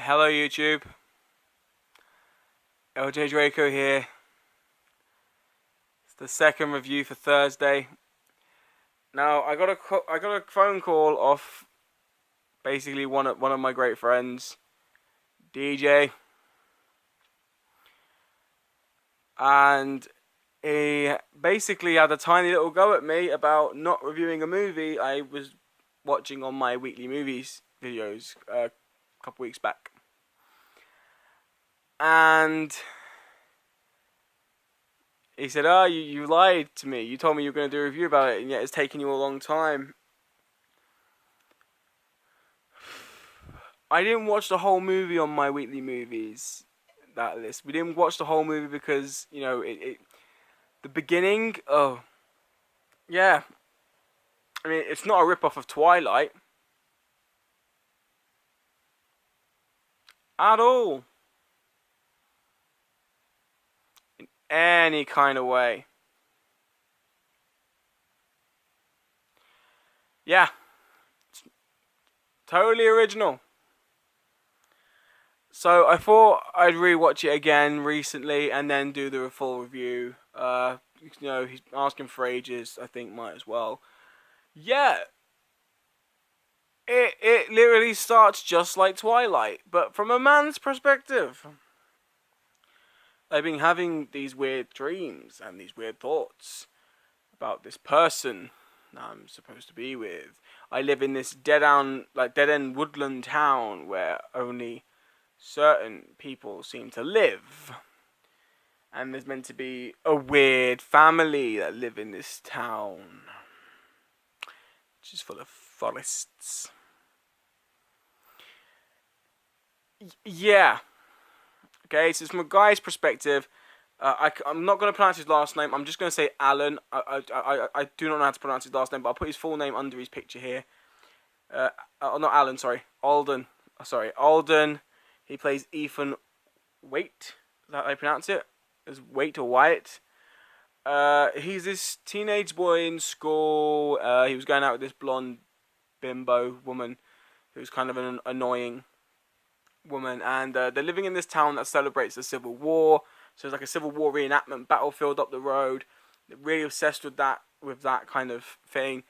Hello YouTube, LJ Draco here. It's the second review for Thursday. Now I got a phone call off basically one of my great friends, DJ, and he basically had a tiny little go at me about not reviewing a movie I was watching on my weekly movies videos a couple weeks back. And he said, "Oh, you lied to me. You told me you were going to do a review about it, and yet it's taken you a long time." I didn't watch the whole movie on my weekly movies, that list. We didn't watch the whole movie because, the beginning, yeah. I mean, it's not a rip-off of Twilight. At all. In any kind of way. Yeah. It's totally original. So I thought I'd rewatch it again recently and then do the full review. He's asking for ages. I think might as well. Yeah, it literally starts just like Twilight, but from a man's perspective. I've been having these weird dreams and these weird thoughts about this person that I'm supposed to be with. I live in this dead-end woodland town where only certain people seem to live. And there's meant to be a weird family that live in this town, which is full of forests. Yeah. Okay, so from a guy's perspective, I'm not going to pronounce his last name. I'm just going to say Alan. I do not know how to pronounce his last name, but I'll put his full name under his picture here. Not Alan, sorry. Alden. Alden. He plays Ethan Waite. Is that how I pronounce it? Is Waite or Wyatt? He's this teenage boy in school. He was going out with this blonde bimbo woman who's kind of an annoying woman, and they're living in this town that celebrates the Civil War. So it's like a Civil War reenactment battlefield up the road. They're really obsessed with that kind of thing.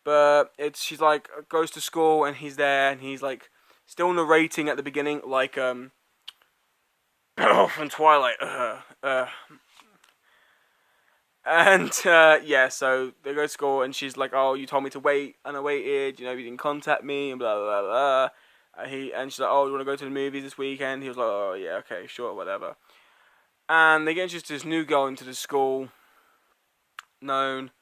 But she's like goes to school and he's there and he's like still narrating at the beginning like from Twilight. So they go to school and she's like, "Oh, you told me to wait, and I waited. You didn't contact me, and blah blah blah." And she's like, "Oh, you want to go to the movies this weekend?" He was like, "Oh yeah, okay, sure, whatever." And they get introduced to this new girl into the school, known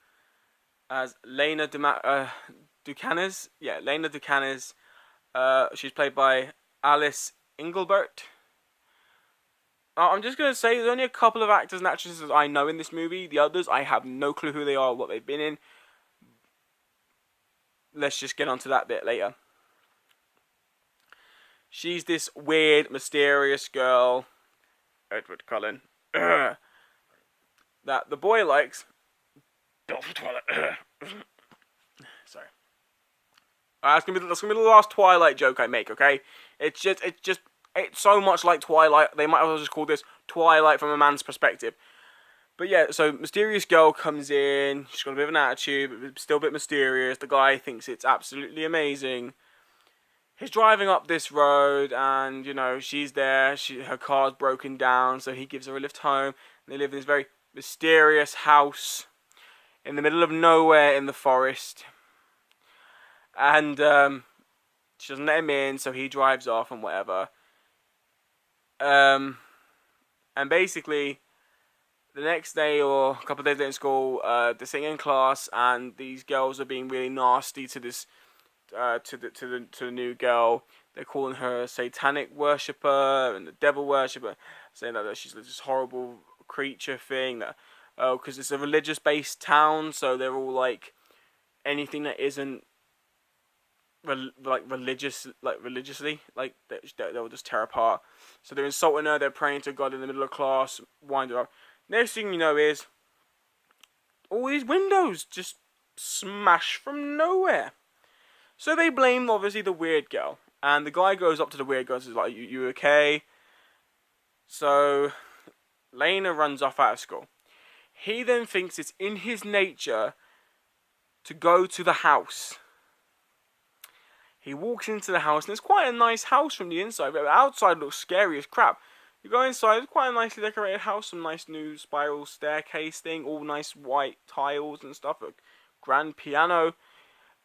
as Lena Ducanes. Yeah, Lena Ducanes. She's played by Alice Engelbert. I'm just going to say there's only a couple of actors and actresses I know in this movie. The others, I have no clue who they are or what they've been in. Let's just get onto that bit later. She's this weird, mysterious girl, Edward Cullen, that the boy likes. Sorry. That's gonna be the last Twilight joke I make. Okay, it's so much like Twilight. They might as well just call this Twilight from a man's perspective. But yeah, so mysterious girl comes in. She's got a bit of an attitude, but still a bit mysterious. The guy thinks it's absolutely amazing. He's driving up this road, and she's there. Her car's broken down, so he gives her a lift home. And they live in this very mysterious house in the middle of nowhere in the forest. And she doesn't let him in, so he drives off and whatever. And basically, the next day or a couple of days later in school, they're sitting in class, and these girls are being really nasty to this. To the new girl. They're calling her a satanic worshipper and the devil worshipper, saying that she's this horrible creature thing. Because it's a religious based town, so they're all like anything that isn't religiously they'll just tear apart. So they're insulting her. They're praying to God in the middle of class, wind her up. Next thing you know is all these windows just smash from nowhere. So they blame, obviously, the weird girl. And the guy goes up to the weird guy and says, like, you okay? So Lena runs off out of school. He then thinks it's in his nature to go to the house. He walks into the house, and it's quite a nice house from the inside, but the outside looks scary as crap. You go inside, it's quite a nicely decorated house, some nice new spiral staircase thing, all nice white tiles and stuff, a grand piano.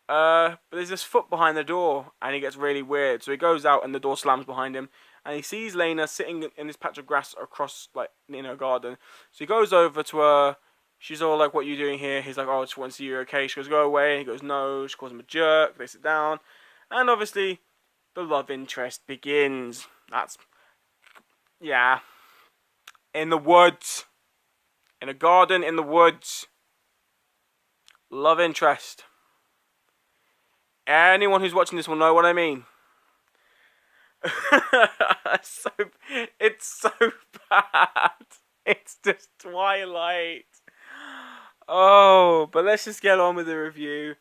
But there's this foot behind the door, and he gets really weird. So he goes out, and the door slams behind him, and he sees Lena sitting in this patch of grass across, like, in her garden. So he goes over to her. She's all like, "What are you doing here?" He's like, "Oh, I just want to see you're okay." She goes, "Go away." He goes, "No." She calls him a jerk. They sit down, and obviously, the love interest begins. Yeah, in the woods, in a garden in the woods. Love interest. Anyone who's watching this will know what I mean. It's so bad. It's just Twilight. Oh, but let's just get on with the review.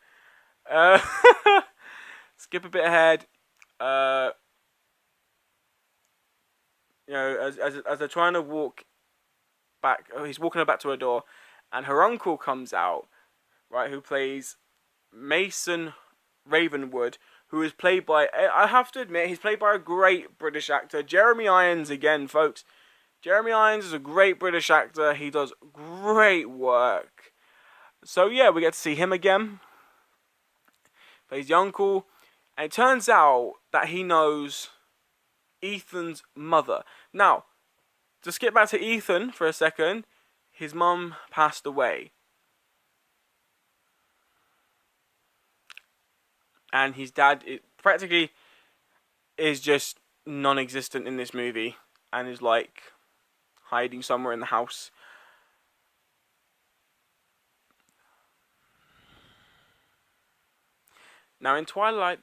Skip a bit ahead. As they're trying to walk back, he's walking her back to her door, and her uncle comes out, right? Who plays Mason Ravenwood, who is played by, I have to admit, he's played by a great British actor, Jeremy Irons again, folks. Jeremy Irons is a great British actor. He does great work. So yeah, we get to see him again. Plays the uncle, and it turns out that he knows Ethan's mother. Now, to skip back to Ethan for a second, his mum passed away. And his dad practically is just non-existent in this movie, and is like hiding somewhere in the house. Now in Twilight,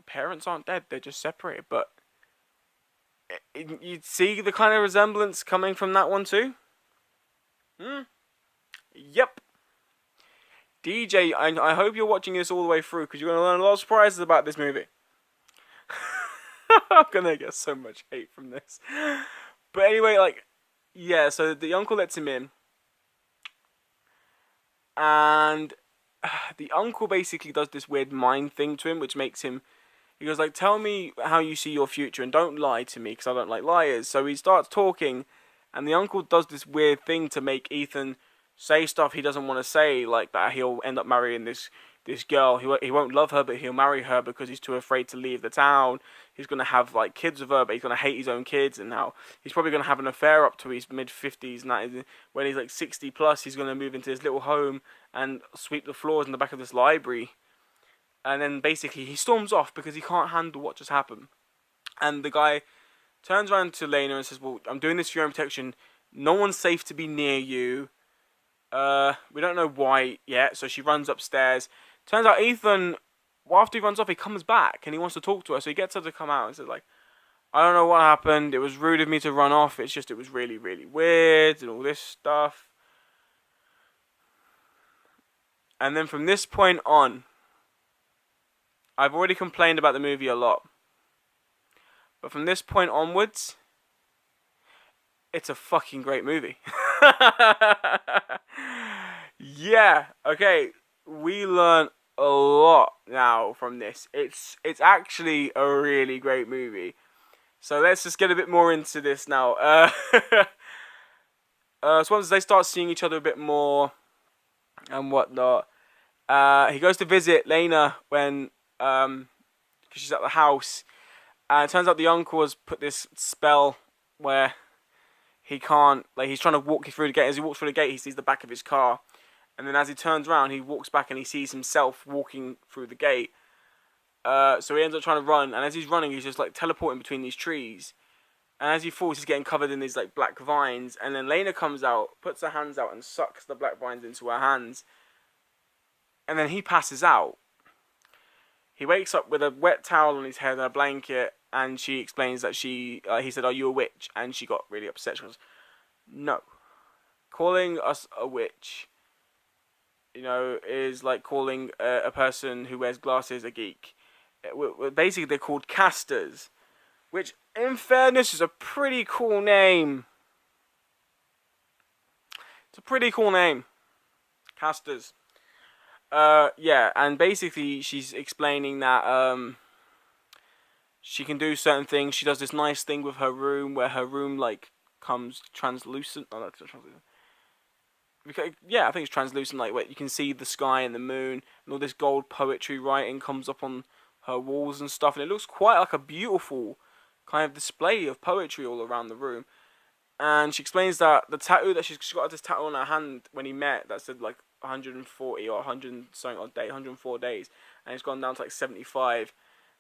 parents aren't dead, they're just separated, but you'd see the kind of resemblance coming from that one too? Yep. DJ, I hope you're watching this all the way through, because you're going to learn a lot of surprises about this movie. I'm going to get so much hate from this. But anyway, like, yeah, so the uncle lets him in. And the uncle basically does this weird mind thing to him, which makes him, he goes like, "Tell me how you see your future, and don't lie to me, because I don't like liars." So he starts talking, and the uncle does this weird thing to make Ethan say stuff he doesn't want to say, like that he'll end up marrying this girl. He won't love her, but he'll marry her because he's too afraid to leave the town. He's going to have like kids with her, but he's going to hate his own kids, and now he's probably going to have an affair up to his mid-50s, and when he's like 60 plus, he's going to move into his little home and sweep the floors in the back of this library. And then basically he storms off because he can't handle what just happened. And the guy turns around to Lena and says, "Well, I'm doing this for your own protection. No one's safe to be near you. We don't know why yet." So she runs upstairs. Turns out Ethan, well, after he runs off, he comes back and he wants to talk to her. So he gets her to come out and says, like, "I don't know what happened. It was rude of me to run off. It's just, it was really, really weird," and all this stuff. And then from this point on, I've already complained about the movie a lot. But from this point onwards, it's a fucking great movie. Yeah, okay. We learn a lot now from this. It's actually a really great movie. So let's just get a bit more into this now. So once they start seeing each other a bit more and whatnot, he goes to visit Lena when because she's at the house, and it turns out the uncle has put this spell where he can't, like, he's trying to walk through the gate. As he walks through the gate, he sees the back of his car, and then as he turns around, he walks back and he sees himself walking through the gate. So he ends up trying to run, and as he's running, he's just like teleporting between these trees, and as he falls, he's getting covered in these like black vines, and then Lena comes out, puts her hands out and sucks the black vines into her hands, and then he passes out. He wakes up with a wet towel on his head and a blanket, and she explains that he said, "Are you a witch?" And she got really upset. She goes, "No. Calling us a witch, is like calling a person who wears glasses a geek. Basically they're called casters, which, in fairness, is a pretty cool name. It's a pretty cool name, casters. Yeah, and basically she's explaining that she can do certain things. She does this nice thing with her room, where her room like comes translucent. Oh, that's translucent. Yeah, I think it's translucent. Like, where you can see the sky and the moon, and all this gold poetry writing comes up on her walls and stuff, and it looks quite like a beautiful kind of display of poetry all around the room. And she explains that the tattoo that she's got this tattoo on her hand when he met that said like 140 or 100 something odd day, 104 days, and it's gone down to like 75.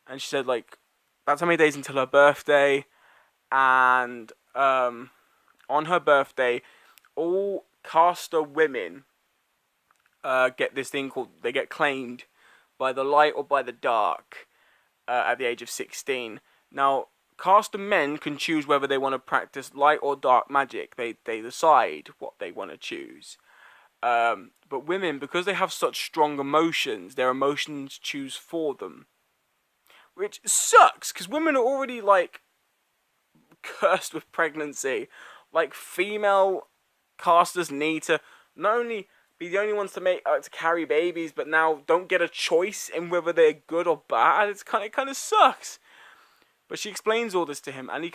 And she said like that's how many days until her birthday, and on her birthday, all caster women get this thing called, they get claimed by the light or by the dark at the age of 16. Now, caster men can choose whether they want to practice light or dark magic. They decide what they want to choose. But women, because they have such strong emotions, their emotions choose for them. Which sucks, because women are already, like, cursed with pregnancy. Like, female casters need to not only be the only ones to carry babies, but now don't get a choice in whether they're good or bad. It kind of sucks. But she explains all this to him, and he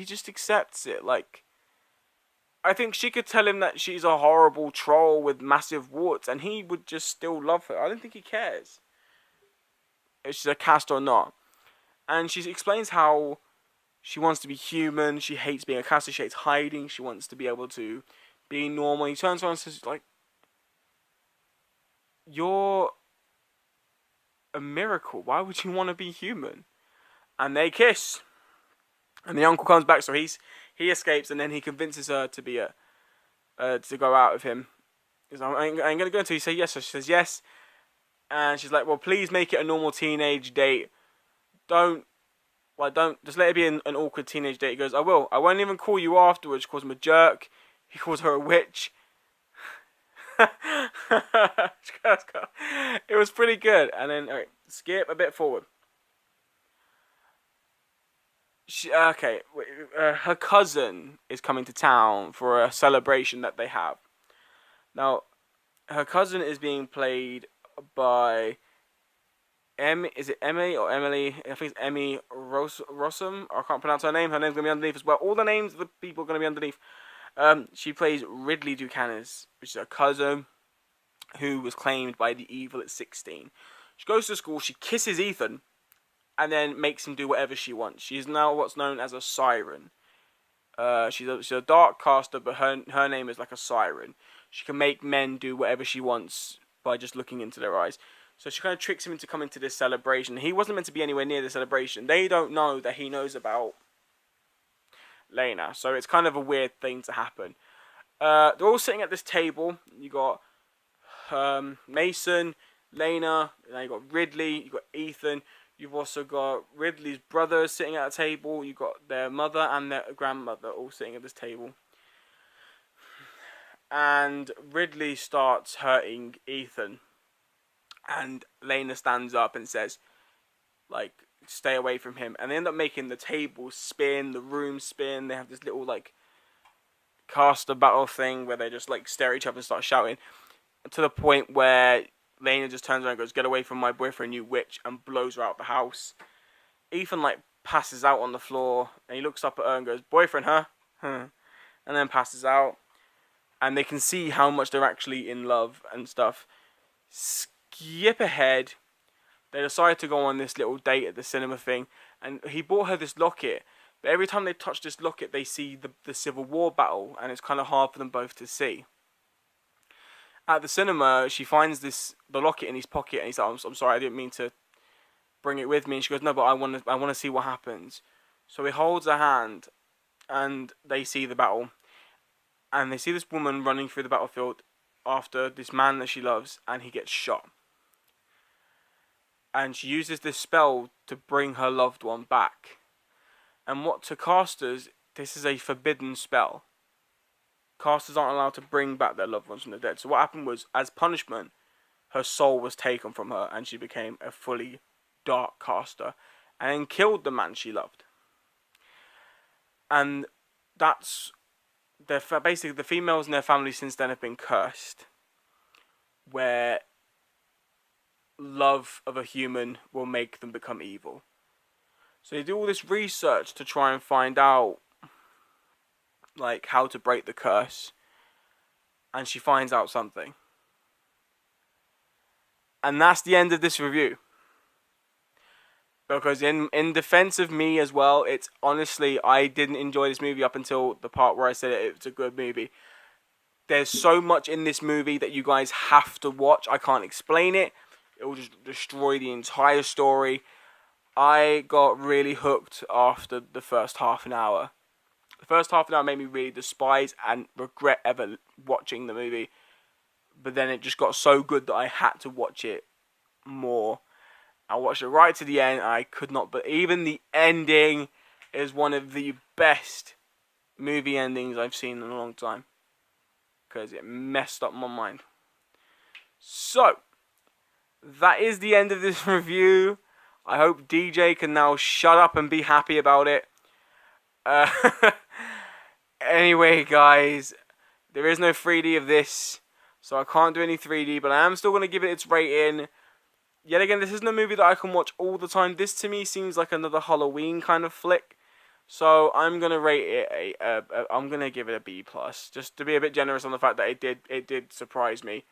just accepts it. Like, I think she could tell him that she's a horrible troll with massive warts, and he would just still love her. I don't think he cares if she's a cast or not. And she explains how she wants to be human. She hates being a caster. She hates hiding. She wants to be able to be normal. He turns around and says, like, you're a miracle. Why would you want to be human? And they kiss. And the uncle comes back, so he escapes, and then he convinces her to be to go out with him. He's like, I ain't gonna go until you say yes. So she says yes, and she's like, well, please make it a normal teenage date. Don't just let it be an awkward teenage date. He goes, I will. I won't even call you afterwards. She calls him a jerk. He calls her a witch. It was pretty good. And then, alright, skip a bit forward. Her cousin is coming to town for a celebration that they have. Now, her cousin is being played by is it Emmy or Emily? I think it's Emmy Rossum. I can't pronounce her name. Her name's going to be underneath as well. All the names of the people are going to be underneath. She plays Ridley Ducanis, which is her cousin, who was claimed by the evil at 16. She goes to school, she kisses Ethan, and then makes him do whatever she wants. She's now what's known as a siren. She's a dark caster, but her name is like a siren. She can make men do whatever she wants by just looking into their eyes. So she kind of tricks him into coming to this celebration. He wasn't meant to be anywhere near the celebration. They don't know that he knows about Lena. So it's kind of a weird thing to happen. They're all sitting at this table. You got Mason, Lena, and you got Ridley, you got Ethan. You've also got Ridley's brothers sitting at a table. You've got their mother and their grandmother all sitting at this table. And Ridley starts hurting Ethan. And Lena stands up and says, like, stay away from him. And they end up making the table spin, the room spin. They have this little, like, caster battle thing where they just, like, stare at each other and start shouting. To the point where Lena just turns around and goes, get away from my boyfriend, you witch, and blows her out the house. Ethan, like, passes out on the floor, and he looks up at her and goes, boyfriend, huh? And then passes out. And they can see how much they're actually in love and stuff. Skip ahead. They decide to go on this little date at the cinema thing, and he bought her this locket. But every time they touch this locket, they see the Civil War battle, and it's kind of hard for them both to see. At the cinema, she finds the locket in his pocket, and he's like, I'm sorry, I didn't mean to bring it with me. And she goes, no, but I want to see what happens. So he holds her hand, and they see the battle. And they see this woman running through the battlefield after this man that she loves, and he gets shot. And she uses this spell to bring her loved one back. And what to casters, this is a forbidden spell. Casters aren't allowed to bring back their loved ones from the dead. So what happened was, as punishment, her soul was taken from her and she became a fully dark caster and then killed the man she loved. And that's basically the females in their family since then have been cursed, where love of a human will make them become evil. So they do all this research to try and find out like how to break the curse, and she finds out something. And that's the end of this review. Because in defense of me as well, it's honestly, I didn't enjoy this movie up until the part where I said it's a good movie. There's so much in this movie that you guys have to watch. I can't explain it. It will just destroy the entire story. I got really hooked after the first half an hour. The first half an hour made me really despise and regret ever watching the movie. But then it just got so good that I had to watch it more. I watched it right to the end. I could not, but even the ending is one of the best movie endings I've seen in a long time. Because it messed up my mind. So, that is the end of this review. I hope DJ can now shut up and be happy about it. Anyway, guys, there is no 3D of this, so I can't do any 3D, but I am still going to give it its rating. Yet again, this isn't a movie that I can watch all the time. This to me seems like another Halloween kind of flick. So I'm gonna rate it I'm gonna give it a B+, just to be a bit generous on the fact that it did surprise me.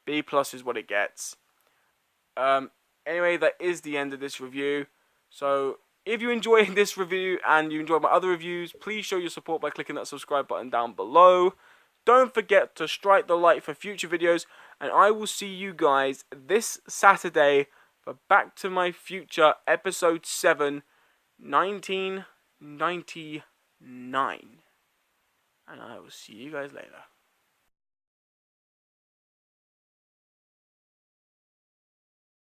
B+ is what it gets. Anyway, that is the end of this review. So if you enjoyed this review and you enjoyed my other reviews, please show your support by clicking that subscribe button down below. Don't forget to strike the like for future videos, and I will see you guys this Saturday for Back to My Future Episode 7, 1999. And I will see you guys later.